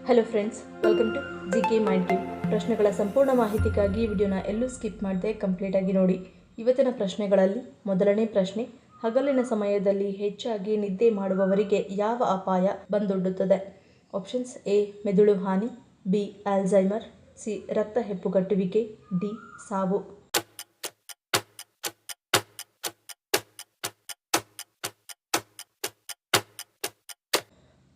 Hello friends, welcome to GK mind game. ಪ್ರಶ್ನೆಗಳ ಸಂಪೂರ್ಣ ಮಾಹಿತಿಗಾಗಿ ವಿಡಿಯೋನ ಎಲ್ಲೂ ಸ್ಕಿಪ್ ಮಾಡದೆ ಕಂಪ್ಲೀಟಾಗಿ ನೋಡಿ. ಇವತ್ತಿನ ಪ್ರಶ್ನೆಗಳಲ್ಲಿ ಮೊದಲನೇ ಪ್ರಶ್ನೆ, ಹಗಲಿನ ಸಮಯದಲ್ಲಿ ಹೆಚ್ಚಾಗಿ ನಿದ್ದೆ ಮಾಡುವವರಿಗೆ ಯಾವ ಅಪಾಯ ಬಂದೊಡ್ಡುತ್ತದೆ? ಆಪ್ಷನ್ಸ್: ಎ ಮೆದುಳು ಹಾನಿ, ಬಿ ಆಲ್ಝೈಮರ್, ಸಿ ರಕ್ತ ಹೆಪ್ಪುಗಟ್ಟುವಿಕೆ, ಡಿ ಸಾವು.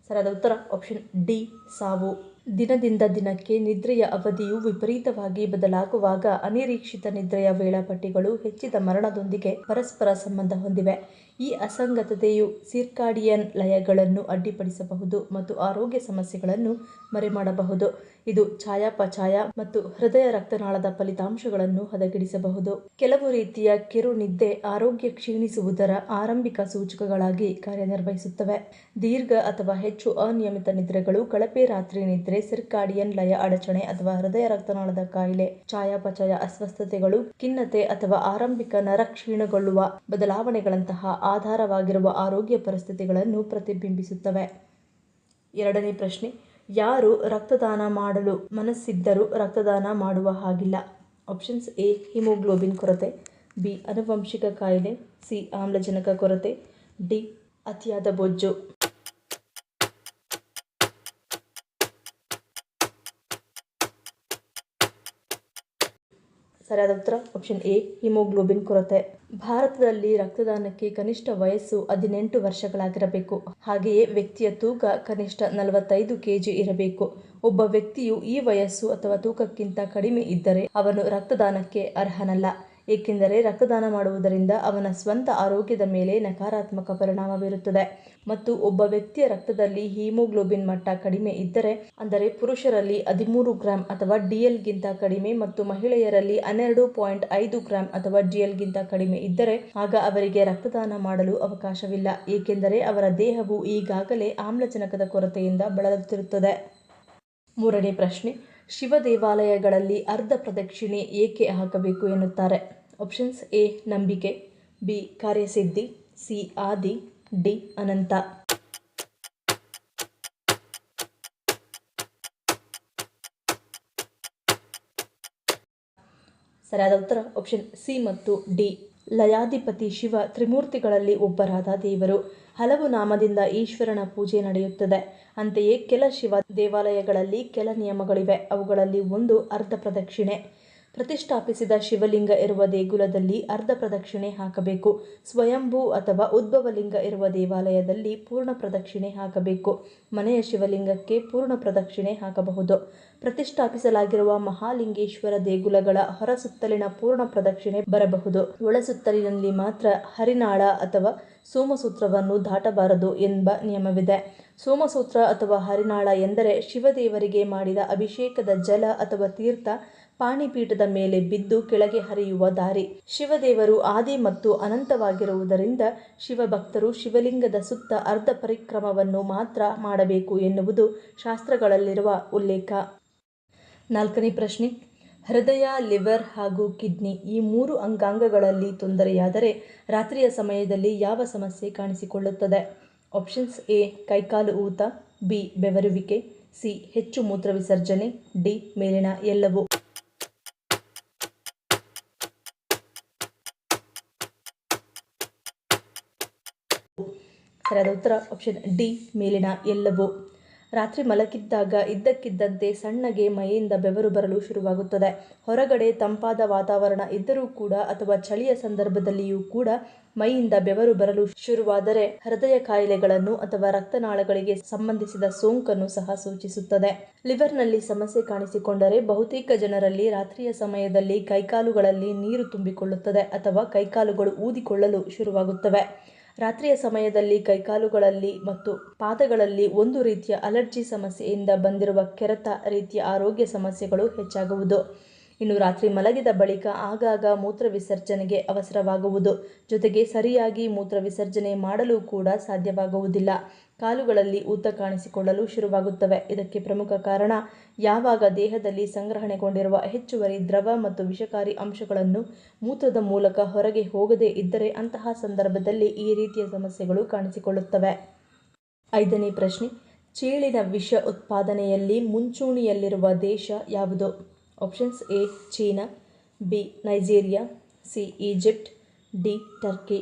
ಸರಿಯಾದ ಉತ್ತರ ಆಪ್ಷನ್ ಡಿ ಸಾವು. ದಿನದಿಂದ ದಿನಕ್ಕೆ ನಿದ್ರೆಯ ಅವಧಿಯು ವಿಪರೀತವಾಗಿ ಬದಲಾಗುವಾಗ ಅನಿರೀಕ್ಷಿತ ನಿದ್ರೆಯ ವೇಳಾಪಟ್ಟಿಗಳು ಹೆಚ್ಚಿದ ಮರಣದೊಂದಿಗೆ ಪರಸ್ಪರ ಸಂಬಂಧ ಹೊಂದಿವೆ. ಈ ಅಸಂಗತತೆಯು ಸಿರ್ಕಾಡಿಯನ್ ಲಯಗಳನ್ನು ಅಡ್ಡಿಪಡಿಸಬಹುದು ಮತ್ತು ಆರೋಗ್ಯ ಸಮಸ್ಯೆಗಳನ್ನು ಮರೆಮಾಡಬಹುದು. ಇದು ಚಯಾಪಚಯ ಮತ್ತು ಹೃದಯ ರಕ್ತನಾಳದ ಫಲಿತಾಂಶಗಳನ್ನು ಹದಗೆಡಿಸಬಹುದು. ಕೆಲವು ರೀತಿಯ ಕಿರು ನಿದ್ದೆ ಆರೋಗ್ಯ ಕ್ಷೀಣಿಸುವುದರ ಆರಂಭಿಕ ಸೂಚಕಗಳಾಗಿ ಕಾರ್ಯನಿರ್ವಹಿಸುತ್ತವೆ. ದೀರ್ಘ ಅಥವಾ ಹೆಚ್ಚು ಅನಿಯಮಿತ ನಿದ್ರೆಗಳು, ಕಳಪೆ ರಾತ್ರಿ ನಿದ್ರೆ, ಸಿರ್ಕಾಡಿಯನ್ ಲಯ ಅಡಚಣೆ ಅಥವಾ ಹೃದಯ ರಕ್ತನಾಳದ ಕಾಯಿಲೆ, ಚಯಾಪಚಯ ಅಸ್ವಸ್ಥತೆಗಳು, ಖಿನ್ನತೆ ಅಥವಾ ಆರಂಭಿಕ ನರ ಕ್ಷೀಣಗೊಳ್ಳುವ ಬದಲಾವಣೆಗಳಂತಹ ಆಧಾರವಾಗಿರುವ ಆರೋಗ್ಯ ಪರಿಸ್ಥಿತಿಗಳನ್ನು ಪ್ರತಿಬಿಂಬಿಸುತ್ತವೆ. ಎರಡನೇ ಪ್ರಶ್ನೆ, ಯಾರು ರಕ್ತದಾನ ಮಾಡಲು ಮನಸ್ಸಿದ್ದರೂ ರಕ್ತದಾನ ಮಾಡುವ ಹಾಗಿಲ್ಲ? ಆಪ್ಷನ್ಸ್: ಎ ಹಿಮೋಗ್ಲೋಬಿನ್ ಕೊರತೆ, ಬಿ ಆನುವಂಶಿಕ ಕಾಯಿಲೆ, ಸಿ ಆಮ್ಲಜನಕ ಕೊರತೆ, ಡಿ ಅತಿಯಾದ ಬೊಜ್ಜು. ಸರಿಯಾದ ಉತ್ತರ ಆಪ್ಷನ್ ಎ ಹಿಮೋಗ್ಲೋಬಿನ್ ಕೊರತೆ. ಭಾರತದಲ್ಲಿ ರಕ್ತದಾನಕ್ಕೆ ಕನಿಷ್ಠ ವಯಸ್ಸು 18 ವರ್ಷಗಳಾಗಿರಬೇಕು. ಹಾಗೆಯೇ ವ್ಯಕ್ತಿಯ ತೂಕ ಕನಿಷ್ಠ 45 kg ಇರಬೇಕು. ಒಬ್ಬ ವ್ಯಕ್ತಿಯು ಈ ವಯಸ್ಸು ಅಥವಾ ತೂಕಕ್ಕಿಂತ ಕಡಿಮೆ ಇದ್ದರೆ ಅವನು ರಕ್ತದಾನಕ್ಕೆ ಅರ್ಹನಲ್ಲ, ಏಕೆಂದರೆ ರಕ್ತದಾನ ಮಾಡುವುದರಿಂದ ಅವನ ಸ್ವಂತ ಆರೋಗ್ಯದ ಮೇಲೆ ನಕಾರಾತ್ಮಕ ಪರಿಣಾಮ ಬೀರುತ್ತದೆ. ಮತ್ತು ಒಬ್ಬ ವ್ಯಕ್ತಿಯ ರಕ್ತದಲ್ಲಿ ಹಿಮೋಗ್ಲೋಬಿನ್ ಮಟ್ಟ ಕಡಿಮೆ ಇದ್ದರೆ, ಅಂದರೆ ಪುರುಷರಲ್ಲಿ 13 ಗ್ರಾಂ ಅಥವಾ ಡಿಎಲ್ಗಿಂತ ಕಡಿಮೆ ಮತ್ತು ಮಹಿಳೆಯರಲ್ಲಿ 12.5 ಗ್ರಾಂ ಅಥವಾ ಡಿಎಲ್ಗಿಂತ ಕಡಿಮೆ ಇದ್ದರೆ, ಆಗ ಅವರಿಗೆ ರಕ್ತದಾನ ಮಾಡಲು ಅವಕಾಶವಿಲ್ಲ, ಏಕೆಂದರೆ ಅವರ ದೇಹವು ಈಗಾಗಲೇ ಆಮ್ಲಜನಕದ ಕೊರತೆಯಿಂದ ಬಳಲುತ್ತಿರುತ್ತದೆ. ಮೂರನೇ ಪ್ರಶ್ನೆ, ಶಿವ ದೇವಾಲಯಗಳಲ್ಲಿ ಅರ್ಧ ಪ್ರದಕ್ಷಿಣೆ ಏಕೆ ಹಾಕಬೇಕು ಎನ್ನುತ್ತಾರೆ? ಆಪ್ಷನ್ಸ್: ಎ ನಂಬಿಕೆ, ಬಿ ಕಾರ್ಯಸಿದ್ಧಿ, ಸಿ ಆದಿ, ಡಿ ಅನಂತ. ಸರಿಯಾದ ಉತ್ತರ ಆಪ್ಷನ್ ಸಿ ಮತ್ತು ಡಿ. ಲಯಾಧಿಪತಿ ಶಿವ ತ್ರಿಮೂರ್ತಿಗಳಲ್ಲಿ ಒಬ್ಬರಾದ ದೇವರು. ಹಲವು ನಾಮದಿಂದ ಈಶ್ವರನ ಪೂಜೆ ನಡೆಯುತ್ತದೆ. ಅಂತೆಯೇ ಕೆಲ ಶಿವ ದೇವಾಲಯಗಳಲ್ಲಿ ಕೆಲ ನಿಯಮಗಳಿವೆ. ಅವುಗಳಲ್ಲಿ ಒಂದು ಅರ್ಧ ಪ್ರದಕ್ಷಿಣೆ. ಪ್ರತಿಷ್ಠಾಪಿಸಿದ ಶಿವಲಿಂಗ ಇರುವ ದೇಗುಲದಲ್ಲಿ ಅರ್ಧ ಪ್ರದಕ್ಷಿಣೆ ಹಾಕಬೇಕು. ಸ್ವಯಂಭೂ ಅಥವಾ ಉದ್ಭವಲಿಂಗ ಇರುವ ದೇವಾಲಯದಲ್ಲಿ ಪೂರ್ಣ ಪ್ರದಕ್ಷಿಣೆ ಹಾಕಬೇಕು. ಮನೆಯ ಶಿವಲಿಂಗಕ್ಕೆ ಪೂರ್ಣ ಪ್ರದಕ್ಷಿಣೆ ಹಾಕಬಹುದು. ಪ್ರತಿಷ್ಠಾಪಿಸಲಾಗಿರುವ ಮಹಾಲಿಂಗೇಶ್ವರ ದೇಗುಲಗಳ ಹೊರ ಸುತ್ತಲಿನ ಪೂರ್ಣ ಪ್ರದಕ್ಷಿಣೆ ಬರಬಹುದು. ಒಳಸುತ್ತಲಿನಲ್ಲಿ ಮಾತ್ರ ಹರಿನಾಳ ಅಥವಾ ಸೋಮಸೂತ್ರವನ್ನು ದಾಟಬಾರದು ಎಂಬ ನಿಯಮವಿದೆ. ಸೋಮಸೂತ್ರ ಅಥವಾ ಹರಿನಾಳ ಎಂದರೆ ಶಿವದೇವರಿಗೆ ಮಾಡಿದ ಅಭಿಷೇಕದ ಜಲ ಅಥವಾ ತೀರ್ಥ ಪಾಣಿಪೀಠದ ಮೇಲೆ ಬಿದ್ದು ಕೆಳಗೆ ಹರಿಯುವ ದಾರಿ. ಶಿವದೇವರು ಆದಿ ಮತ್ತು ಅನಂತವಾಗಿರುವುದರಿಂದ ಶಿವಭಕ್ತರು ಶಿವಲಿಂಗದ ಸುತ್ತ ಅರ್ಧ ಪರಿಕ್ರಮವನ್ನು ಮಾತ್ರ ಮಾಡಬೇಕು ಎನ್ನುವುದು ಶಾಸ್ತ್ರಗಳಲ್ಲಿರುವ ಉಲ್ಲೇಖ. ನಾಲ್ಕನೇ ಪ್ರಶ್ನೆ, ಹೃದಯ, ಲಿವರ್ ಹಾಗೂ ಕಿಡ್ನಿ ಈ 3 ಅಂಗಾಂಗಗಳಲ್ಲಿ ತೊಂದರೆಯಾದರೆ ರಾತ್ರಿಯ ಸಮಯದಲ್ಲಿ ಯಾವ ಸಮಸ್ಯೆ ಕಾಣಿಸಿಕೊಳ್ಳುತ್ತದೆ? ಆಪ್ಷನ್ಸ್: ಎ ಕೈಕಾಲು ಊತ, ಬಿ ಬೆವರುವಿಕೆ, ಸಿ ಹೆಚ್ಚು ಮೂತ್ರ ವಿಸರ್ಜನೆ, ಡಿ ಮೇಲಿನ ಎಲ್ಲವೂ. ಸರಿಯಾದ ಉತ್ತರ ಆಪ್ಷನ್ ಡಿ ಮೇಲಿನ ಎಲ್ಲವೂ. ರಾತ್ರಿ ಮಲಗಿದ್ದಾಗ ಇದ್ದಕ್ಕಿದ್ದಂತೆ ಸಣ್ಣಗೆ ಮೈಯಿಂದ ಬೆವರು ಬರಲು ಶುರುವಾಗುತ್ತದೆ. ಹೊರಗಡೆ ತಂಪಾದ ವಾತಾವರಣ ಇದ್ದರೂ ಕೂಡ ಅಥವಾ ಚಳಿಯ ಸಂದರ್ಭದಲ್ಲಿಯೂ ಕೂಡ ಮೈಯಿಂದ ಬೆವರು ಬರಲು ಶುರುವಾದರೆ ಹೃದಯ ಕಾಯಿಲೆಗಳನ್ನು ಅಥವಾ ರಕ್ತನಾಳಗಳಿಗೆ ಸಂಬಂಧಿಸಿದ ಸೋಂಕನ್ನು ಸಹ ಸೂಚಿಸುತ್ತದೆ. ಲಿವರ್ನಲ್ಲಿ ಸಮಸ್ಯೆ ಕಾಣಿಸಿಕೊಂಡರೆ ಬಹುತೇಕ ಜನರಲ್ಲಿ ರಾತ್ರಿಯ ಸಮಯದಲ್ಲಿ ಕೈಕಾಲುಗಳಲ್ಲಿ ನೀರು ತುಂಬಿಕೊಳ್ಳುತ್ತದೆ ಅಥವಾ ಕೈಕಾಲುಗಳು ಊದಿಕೊಳ್ಳಲು ಶುರುವಾಗುತ್ತವೆ. ರಾತ್ರಿಯ ಸಮಯದಲ್ಲಿ ಕೈಕಾಲುಗಳಲ್ಲಿ ಮತ್ತು ಪಾದಗಳಲ್ಲಿ ಒಂದು ರೀತಿಯ ಅಲರ್ಜಿ ಸಮಸ್ಯೆಯಿಂದ ಬಂದಿರುವ ಕೆರೆತ ರೀತಿಯ ಆರೋಗ್ಯ ಸಮಸ್ಯೆಗಳು ಹೆಚ್ಚಾಗುವುದು. ಇನ್ನು ರಾತ್ರಿ ಮಲಗಿದ ಬಳಿಕ ಆಗಾಗ ಮೂತ್ರ ವಿಸರ್ಜನೆಗೆ ಅವಸರವಾಗುವುದು, ಜೊತೆಗೆ ಸರಿಯಾಗಿ ಮೂತ್ರ ವಿಸರ್ಜನೆ ಮಾಡಲು ಕೂಡ ಸಾಧ್ಯವಾಗುವುದಿಲ್ಲ. ಕಾಲುಗಳಲ್ಲಿ ಊತ ಕಾಣಿಸಿಕೊಳ್ಳಲು ಶುರುವಾಗುತ್ತವೆ. ಇದಕ್ಕೆ ಪ್ರಮುಖ ಕಾರಣ ಯಾವಾಗ ದೇಹದಲ್ಲಿ ಸಂಗ್ರಹಣೆಗೊಂಡಿರುವ ಹೆಚ್ಚುವರಿ ದ್ರವ ಮತ್ತು ವಿಷಕಾರಿ ಅಂಶಗಳನ್ನು ಮೂತ್ರದ ಮೂಲಕ ಹೊರಗೆ ಹೋಗದೇ ಇದ್ದರೆ ಅಂತಹ ಸಂದರ್ಭದಲ್ಲಿ ಈ ರೀತಿಯ ಸಮಸ್ಯೆಗಳು ಕಾಣಿಸಿಕೊಳ್ಳುತ್ತವೆ. ಐದನೇ ಪ್ರಶ್ನೆ, ಚೇಳಿನ ವಿಷ ಉತ್ಪಾದನೆಯಲ್ಲಿ ಮುಂಚೂಣಿಯಲ್ಲಿರುವ ದೇಶ ಯಾವುದು? Options A China, B Nigeria, C Egypt, D Turkey.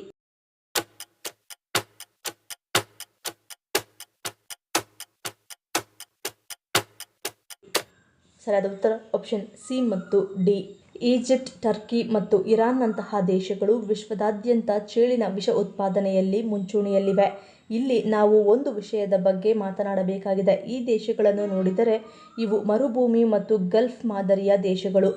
ಸರಿಯಾದ ಉತ್ತರ ಆಪ್ಷನ್ ಸಿ ಮತ್ತು ಡಿ. ಈಜಿಪ್ಟ್, ಟರ್ಕಿ ಮತ್ತು ಇರಾನ್ನಂತಹ ದೇಶಗಳು ವಿಶ್ವದಾದ್ಯಂತ ಚೇಳಿನ ವಿಷ ಉತ್ಪಾದನೆಯಲ್ಲಿ ಮುಂಚೂಣಿಯಲ್ಲಿವೆ. ಇಲ್ಲಿ ನಾವು ಒಂದು ವಿಷಯದ ಬಗ್ಗೆ ಮಾತನಾಡಬೇಕಾಗಿದೆ. ಈ ದೇಶಗಳನ್ನು ನೋಡಿದರೆ ಇವು ಮರುಭೂಮಿ ಮತ್ತು ಗಲ್ಫ್ ಮಾದರಿಯ ದೇಶಗಳು.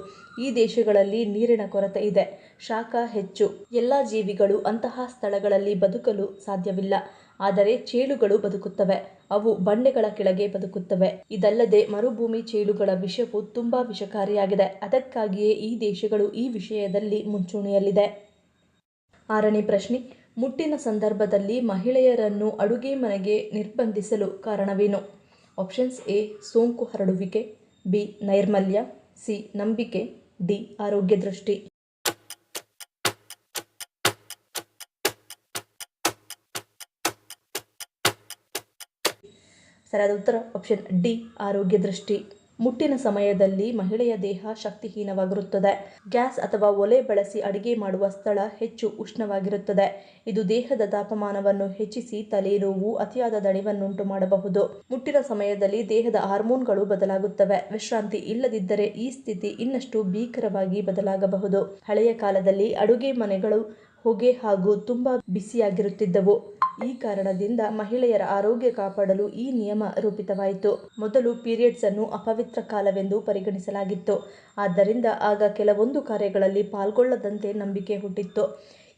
ಈ ದೇಶಗಳಲ್ಲಿ ನೀರಿನ ಕೊರತೆ ಇದೆ, ಶಾಖ ಹೆಚ್ಚು. ಎಲ್ಲ ಜೀವಿಗಳು ಅಂತಹ ಸ್ಥಳಗಳಲ್ಲಿ ಬದುಕಲು ಸಾಧ್ಯವಿಲ್ಲ. ಆದರೆ ಚೇಳುಗಳು ಬದುಕುತ್ತವೆ. ಅವು ಬಂಡೆಗಳ ಕೆಳಗೆ ಬದುಕುತ್ತವೆ. ಇದಲ್ಲದೆ ಮರುಭೂಮಿ ಚೇಳುಗಳ ವಿಷವು ತುಂಬಾ ವಿಷಕಾರಿಯಾಗಿದೆ. ಅದಕ್ಕಾಗಿಯೇ ಈ ದೇಶಗಳು ಈ ವಿಷಯದಲ್ಲಿ ಮುಂಚೂಣಿಯಲ್ಲಿದೆ. 6ನೇ ಪ್ರಶ್ನೆ, ಮುಟ್ಟಿನ ಸಂದರ್ಭದಲ್ಲಿ ಮಹಿಳೆಯರನ್ನು ಅಡುಗೆ ಮನೆಗೆ ನಿರ್ಬಂಧಿಸಲು ಕಾರಣವೇನು? ಆಪ್ಷನ್ಸ್ ಎ ಸೋಂಕು ಹರಡುವಿಕೆ, ಬಿ ನೈರ್ಮಲ್ಯ, ಸಿ ನಂಬಿಕೆ, ಡಿ ಆರೋಗ್ಯ ದೃಷ್ಟಿ. ಸರಿಯಾದ ಉತ್ತರ ಆಪ್ಷನ್ ಡಿ ಆರೋಗ್ಯ ದೃಷ್ಟಿ. ಮುಟ್ಟಿನ ಸಮಯದಲ್ಲಿ ಮಹಿಳೆಯ ದೇಹ ಶಕ್ತಿಹೀನವಾಗಿರುತ್ತದೆ. ಗ್ಯಾಸ್ ಅಥವಾ ಒಲೆ ಬಳಸಿ ಅಡಿಗೆ ಮಾಡುವ ಸ್ಥಳ ಹೆಚ್ಚು ಉಷ್ಣವಾಗಿರುತ್ತದೆ. ಇದು ದೇಹದ ತಾಪಮಾನವನ್ನು ಹೆಚ್ಚಿಸಿ ತಲೆನೋವು, ಅತಿಯಾದ ದಣಿವನ್ನುಂಟು ಮಾಡಬಹುದು. ಮುಟ್ಟಿನ ಸಮಯದಲ್ಲಿ ದೇಹದ ಹಾರ್ಮೋನ್ಗಳು ಬದಲಾಗುತ್ತವೆ. ವಿಶ್ರಾಂತಿ ಇಲ್ಲದಿದ್ದರೆ ಈ ಸ್ಥಿತಿ ಇನ್ನಷ್ಟು ಭೀಕರವಾಗಿ ಬದಲಾಗಬಹುದು. ಹಳೆಯ ಕಾಲದಲ್ಲಿ ಅಡುಗೆ ಮನೆಗಳು ಹೊಗೆ ಹಾಗೂ ತುಂಬಾ ಬಿಸಿಯಾಗಿರುತ್ತಿದ್ದವು. ಈ ಕಾರಣದಿಂದ ಮಹಿಳೆಯರ ಆರೋಗ್ಯ ಕಾಪಾಡಲು ಈ ನಿಯಮ ರೂಪಿತವಾಯಿತು. ಮೊದಲು ಪೀರಿಯಡ್ಸ್ ಅನ್ನು ಅಪವಿತ್ರ ಕಾಲವೆಂದು ಪರಿಗಣಿಸಲಾಗಿತ್ತು. ಆದ್ದರಿಂದ ಆಗ ಕೆಲವೊಂದು ಕಾರ್ಯಗಳಲ್ಲಿ ಪಾಲ್ಗೊಳ್ಳದಂತೆ ನಂಬಿಕೆ ಹುಟ್ಟಿತ್ತು.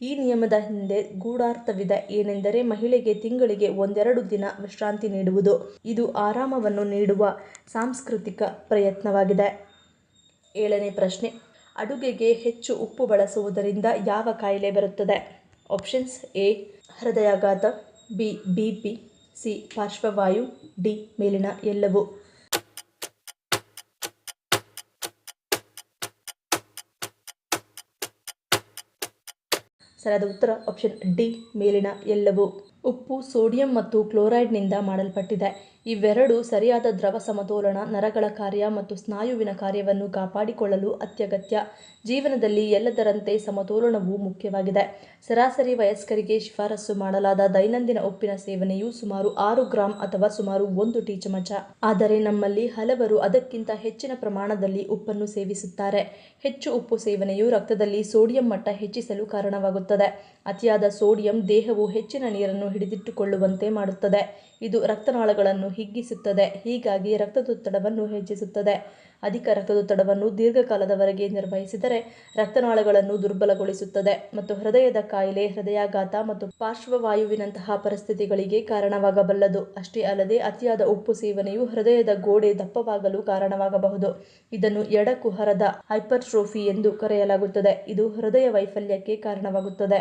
ಈ ನಿಯಮದ ಹಿಂದೆ ಗೂಢಾರ್ಥವಿದೆ. ಏನೆಂದರೆ ಮಹಿಳೆಗೆ ತಿಂಗಳಿಗೆ 1-2 ದಿನ ವಿಶ್ರಾಂತಿ ನೀಡುವುದು. ಇದು ಆರಾಮವನ್ನು ನೀಡುವ ಸಾಂಸ್ಕೃತಿಕ ಪ್ರಯತ್ನವಾಗಿದೆ. 7ನೇ ಪ್ರಶ್ನೆ, ಅಡುಗೆಗೆ ಹೆಚ್ಚು ಉಪ್ಪು ಬಳಸುವುದರಿಂದ ಯಾವ ಕಾಯಿಲೆ ಬರುತ್ತದೆ? ಆಪ್ಷನ್ಸ್ ಎ ಹೃದಯಾಘಾತ, ಬಿ ಬಿಪಿ, ಸಿ ಪಾರ್ಶ್ವವಾಯು, ಡಿ ಮೇಲಿನ ಎಲ್ಲವೂ. ಸರಿಯಾದ ಉತ್ತರ ಆಪ್ಷನ್ ಡಿ ಮೇಲಿನ ಎಲ್ಲವೂ. ಉಪ್ಪು ಸೋಡಿಯಂ ಮತ್ತು ಕ್ಲೋರೈಡ್ನಿಂದ ಮಾಡಲ್ಪಟ್ಟಿದೆ. ಇವೆರಡೂ ಸರಿಯಾದ ದ್ರವ ಸಮತೋಲನ, ನರಗಳ ಕಾರ್ಯ ಮತ್ತು ಸ್ನಾಯುವಿನ ಕಾರ್ಯವನ್ನು ಕಾಪಾಡಿಕೊಳ್ಳಲು ಅತ್ಯಗತ್ಯ. ಜೀವನದಲ್ಲಿ ಎಲ್ಲದರಂತೆ ಸಮತೋಲನವೂ ಮುಖ್ಯವಾಗಿದೆ. ಸರಾಸರಿ ವಯಸ್ಕರಿಗೆ ಶಿಫಾರಸು ಮಾಡಲಾದ ದೈನಂದಿನ ಉಪ್ಪಿನ ಸೇವನೆಯು ಸುಮಾರು 6 ಗ್ರಾಂ ಅಥವಾ ಸುಮಾರು 1 ಟೀ ಚಮಚ. ಆದರೆ ನಮ್ಮಲ್ಲಿ ಹಲವರು ಅದಕ್ಕಿಂತ ಹೆಚ್ಚಿನ ಪ್ರಮಾಣದಲ್ಲಿ ಉಪ್ಪನ್ನು ಸೇವಿಸುತ್ತಾರೆ. ಹೆಚ್ಚು ಉಪ್ಪು ಸೇವನೆಯು ರಕ್ತದಲ್ಲಿ ಸೋಡಿಯಂ ಮಟ್ಟ ಹೆಚ್ಚಿಸಲು ಕಾರಣವಾಗುತ್ತದೆ. ಅತಿಯಾದ ಸೋಡಿಯಂ ದೇಹವು ಹೆಚ್ಚಿನ ನೀರನ್ನು ಹಿಡಿದಿಟ್ಟುಕೊಳ್ಳುವಂತೆ ಮಾಡುತ್ತದೆ. ಇದು ರಕ್ತನಾಳಗಳನ್ನು ಹಿಗ್ಗಿಸುತ್ತದೆ, ಹೀಗಾಗಿ ರಕ್ತದೊತ್ತಡವನ್ನು ಹೆಚ್ಚಿಸುತ್ತದೆ. ಅಧಿಕ ರಕ್ತದೊತ್ತಡವನ್ನು ದೀರ್ಘಕಾಲದವರೆಗೆ ನಿರ್ವಹಿಸಿದರೆ ರಕ್ತನಾಳಗಳನ್ನು ದುರ್ಬಲಗೊಳಿಸುತ್ತದೆ ಮತ್ತು ಹೃದಯದ ಕಾಯಿಲೆ, ಹೃದಯಾಘಾತ ಮತ್ತು ಪಾರ್ಶ್ವವಾಯುವಿನಂತಹ ಪರಿಸ್ಥಿತಿಗಳಿಗೆ ಕಾರಣವಾಗಬಲ್ಲದು. ಅಷ್ಟೇ ಅಲ್ಲದೆ ಅತಿಯಾದ ಉಪ್ಪು ಸೇವನೆಯು ಹೃದಯದ ಗೋಡೆ ದಪ್ಪವಾಗಲು ಕಾರಣವಾಗಬಹುದು. ಇದನ್ನು ಎಡಕುಹರದ ಹೈಪರ್ಟ್ರೋಫಿ ಎಂದು ಕರೆಯಲಾಗುತ್ತದೆ. ಇದು ಹೃದಯ ವೈಫಲ್ಯಕ್ಕೆ ಕಾರಣವಾಗುತ್ತದೆ.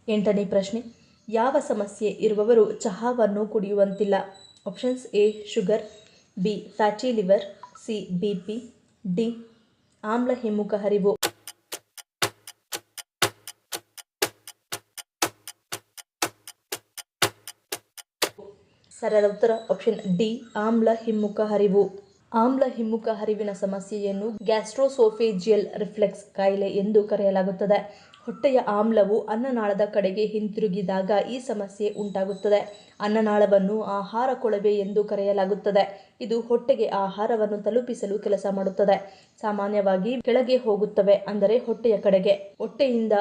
8ನೇ ಪ್ರಶ್ನೆ, ಯಾವ ಸಮಸ್ಯೆ ಇರುವವರು ಚಹಾವನ್ನು ಕುಡಿಯುವಂತಿಲ್ಲ? Options A sugar, B fatty liver, C BP, D ಆಮ್ಲ ಹಿಮ್ಮುಖ ಹರಿವು. ಸರಿಯಾದ ಉತ್ತರ ಆಪ್ಷನ್ ಡಿ ಆಮ್ಲ ಹಿಮ್ಮುಖ ಹರಿವು. ಆಮ್ಲ ಹಿಮ್ಮುಖ ಹರಿವಿನ ಸಮಸ್ಯೆಯನ್ನು ಗ್ಯಾಸ್ಟ್ರೋಸೋಫೇಜಿಯಲ್ ರಿಫ್ಲೆಕ್ಸ್ ಕಾಯಿಲೆ ಎಂದು ಕರೆಯಲಾಗುತ್ತದೆ. ಹೊಟ್ಟೆಯ ಆಮ್ಲವು ಅನ್ನನಾಳದ ಕಡೆಗೆ ಹಿಂತಿರುಗಿದಾಗ ಈ ಸಮಸ್ಯೆ ಉಂಟಾಗುತ್ತದೆ. ಅನ್ನನಾಳವನ್ನು ಆಹಾರ ಕೊಳವೆ ಎಂದು ಕರೆಯಲಾಗುತ್ತದೆ. ಇದು ಹೊಟ್ಟೆಗೆ ಆಹಾರವನ್ನು ತಲುಪಿಸಲು ಕೆಲಸ ಮಾಡುತ್ತದೆ. ಸಾಮಾನ್ಯವಾಗಿ ಕೆಳಗೆ ಹೋಗುತ್ತವೆ, ಅಂದರೆ ಹೊಟ್ಟೆಯ ಕಡೆಗೆ. ಹೊಟ್ಟೆಯಿಂದ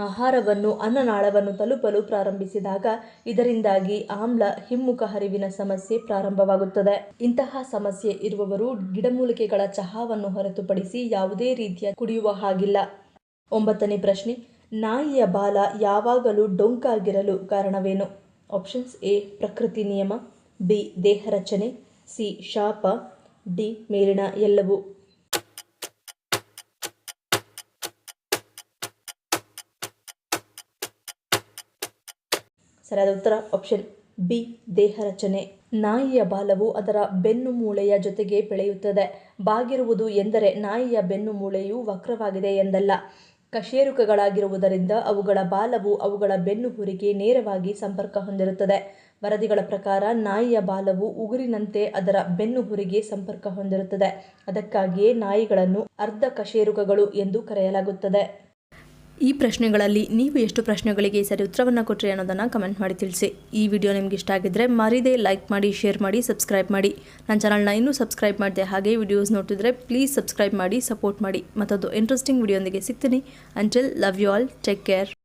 ಆಹಾರವನ್ನು ಅನ್ನನಾಳವನ್ನು ತಲುಪಲು ಪ್ರಾರಂಭಿಸಿದಾಗ ಇದರಿಂದಾಗಿ ಆಮ್ಲ ಹಿಮ್ಮುಖ ಹರಿವಿನ ಸಮಸ್ಯೆ ಪ್ರಾರಂಭವಾಗುತ್ತದೆ. ಇಂತಹ ಸಮಸ್ಯೆ ಇರುವವರು ಗಿಡಮೂಲಿಕೆಗಳ ಚಹಾವನ್ನು ಹೊರತುಪಡಿಸಿ ಯಾವುದೇ ರೀತಿಯ ಕುಡಿಯುವ ಹಾಗಿಲ್ಲ. 9ನೇ ಪ್ರಶ್ನೆ, ನಾಯಿಯ ಬಾಲ ಯಾವಾಗಲೂ ಡೊಂಕಾಗಿರಲು ಕಾರಣವೇನು? ಆಪ್ಷನ್ಸ್ ಎ ಪ್ರಕೃತಿ ನಿಯಮ, ಬಿ ದೇಹ ರಚನೆ, ಸಿ ಶಾಪ, ಡಿ ಮೇಲಿನ ಎಲ್ಲವೂ. ಸರಿಯಾದ ಉತ್ತರ ಆಪ್ಷನ್ ಬಿ ದೇಹ ರಚನೆ. ನಾಯಿಯ ಬಾಲವು ಅದರ ಬೆನ್ನು ಮೂಳೆಯ ಜೊತೆಗೆ ಬೆಳೆಯುತ್ತದೆ. ಬಾಗಿರುವುದು ಎಂದರೆ ನಾಯಿಯ ಬೆನ್ನು ಮೂಳೆಯು ವಕ್ರವಾಗಿದೆ ಎಂದಲ್ಲ. ಕಶೇರುಕಗಳಾಗಿರುವುದರಿಂದ ಅವುಗಳ ಬಾಲವು ಅವುಗಳ ಬೆನ್ನು ಹುರಿಗೆ ನೇರವಾಗಿ ಸಂಪರ್ಕ ಹೊಂದಿರುತ್ತದೆ. ವರದಿಗಳ ಪ್ರಕಾರ ನಾಯಿಯ ಬಾಲವು ಉಗುರಿನಂತೆ ಅದರ ಬೆನ್ನು ಹುರಿಗೆ ಸಂಪರ್ಕ ಹೊಂದಿರುತ್ತದೆ. ಅದಕ್ಕಾಗಿಯೇ ನಾಯಿಗಳನ್ನು ಅರ್ಧ ಕಶೇರುಕಗಳು ಎಂದು ಕರೆಯಲಾಗುತ್ತದೆ. ಈ ಪ್ರಶ್ನೆಗಳಲ್ಲಿ ನೀವು ಎಷ್ಟು ಪ್ರಶ್ನೆಗಳಿಗೆ ಸರಿ ಉತ್ತರವನ್ನು ಕೊಟ್ಟರೆ ಅನ್ನೋದನ್ನು ಕಮೆಂಟ್ ಮಾಡಿ ತಿಳಿಸಿ. ಈ ವಿಡಿಯೋ ನಿಮ್ಗೆ ಇಷ್ಟ ಆಗಿದ್ದರೆ ಮರೀದೆ ಲೈಕ್ ಮಾಡಿ, ಶೇರ್ ಮಾಡಿ, ಸಬ್ಸ್ಕ್ರೈಬ್ ಮಾಡಿ. ನನ್ನ ಚಾನಲ್ನ ಇನ್ನೂ ಸಬ್ಸ್ಕ್ರೈಬ್ ಮಾಡಿದೆ ಹಾಗೆ ವಿಡಿಯೋಸ್ ನೋಡ್ತಿದ್ರೆ ಪ್ಲೀಸ್ ಸಬ್ಸ್ಕ್ರೈಬ್ ಮಾಡಿ, ಸಪೋರ್ಟ್ ಮಾಡಿ. ಮತ್ತೊಂದು ಇಂಟ್ರೆಸ್ಟಿಂಗ್ ವಿಡಿಯೋಂದಿಗೆ ಸಿಗ್ತೀನಿ. Until love you all, take care.